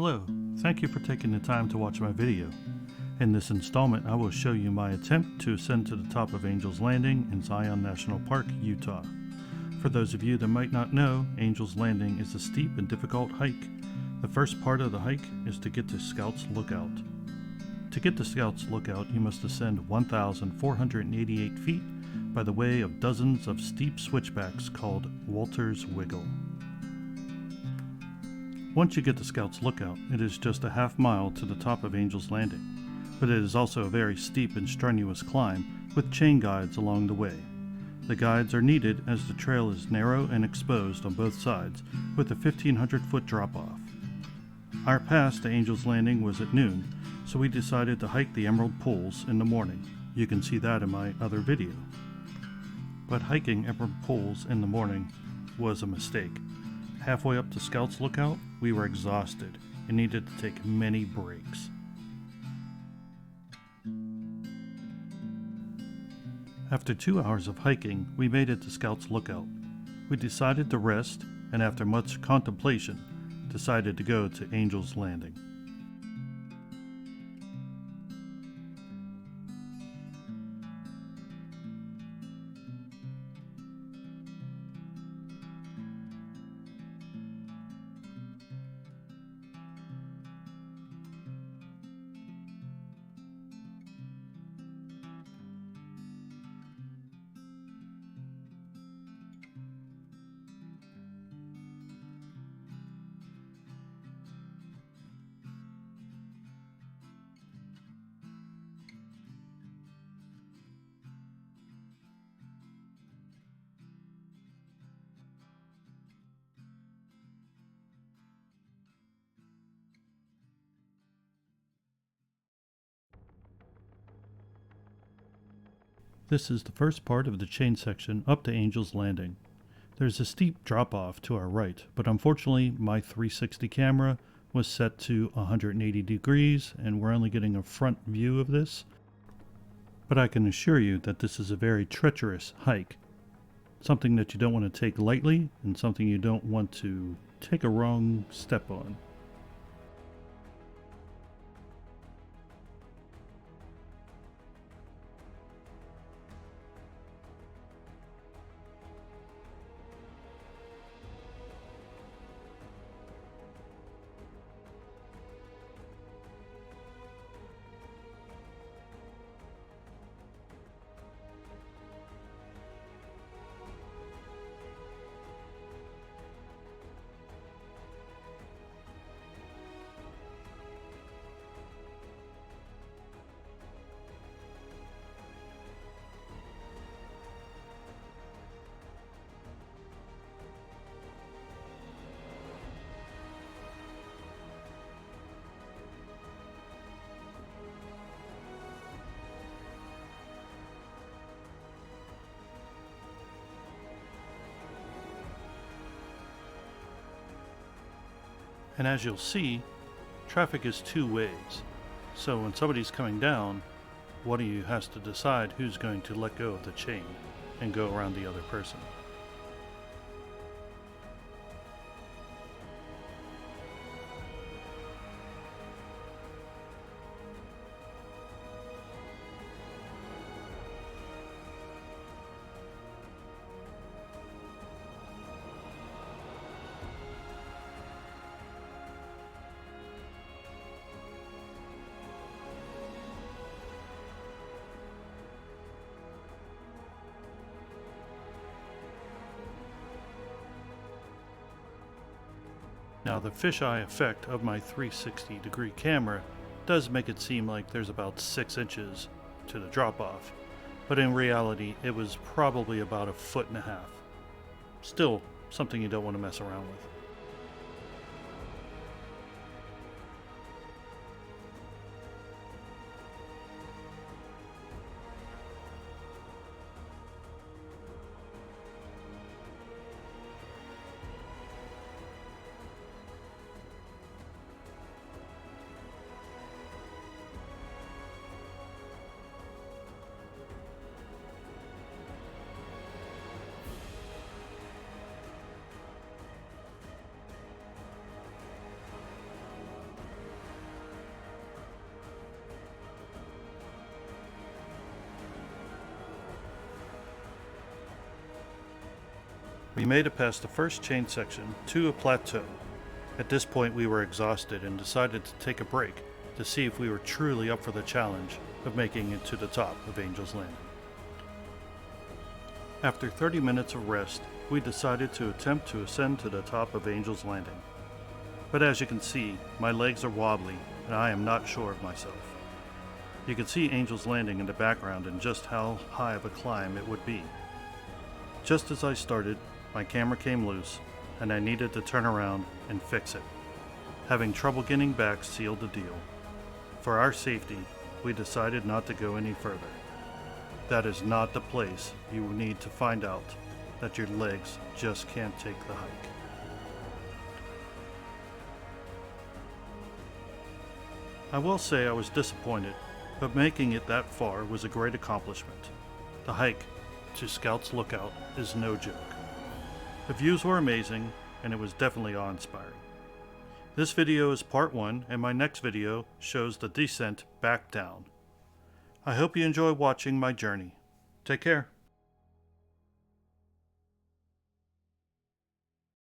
Hello, thank you for taking the time to watch my video. In this installment, I will show you my attempt to ascend to the top of Angel's Landing in Zion National Park, Utah. For those of you that might not know, Angel's Landing is a steep and difficult hike. The first part of the hike is to get to Scout's Lookout. To get to Scout's Lookout, you must ascend 1,488 feet by the way of dozens of steep switchbacks called Walter's Wiggle. Once you get to Scout's Lookout, it is just a half mile to the top of Angel's Landing, but it is also a very steep and strenuous climb with chain guides along the way. The guides are needed as the trail is narrow and exposed on both sides with a 1,500-foot drop-off. Our pass to Angel's Landing was at noon, so we decided to hike the Emerald Pools in the morning. You can see that in my other video. But hiking Emerald Pools in the morning was a mistake. Halfway up to Scout's Lookout, we were exhausted and needed to take many breaks. After 2 hours of hiking, we made it to Scout's Lookout. We decided to rest, and after much contemplation, decided to go to Angel's Landing. This is the first part of the chain section up to Angel's Landing. There's a steep drop-off to our right, but unfortunately my 360 camera was set to 180 degrees and we're only getting a front view of this. But I can assure you that this is a very treacherous hike. Something that you don't want to take lightly and something you don't want to take a wrong step on. And as you'll see, traffic is two ways. So when somebody's coming down, one of you has to decide who's going to let go of the chain and go around the other person. Now the fisheye effect of my 360 degree camera does make it seem like there's about 6 inches to the drop off, but in reality it was probably about 1.5 feet. Still something you don't want to mess around with. We made it past the first chain section to a plateau. At this point we were exhausted and decided to take a break to see if we were truly up for the challenge of making it to the top of Angel's Landing. After 30 minutes of rest, we decided to attempt to ascend to the top of Angel's Landing. But as you can see, my legs are wobbly and I am not sure of myself. You can see Angel's Landing in the background and just how high of a climb it would be. Just as I started, my camera came loose and I needed to turn around and fix it. Having trouble getting back sealed the deal. For our safety, we decided not to go any further. That is not the place you need to find out that your legs just can't take the hike. I will say I was disappointed, but making it that far was a great accomplishment. The hike to Scout's Lookout is no joke. The views were amazing, and it was definitely awe-inspiring. This video is part 1, and my next video shows the descent back down. I hope you enjoy watching my journey. Take care.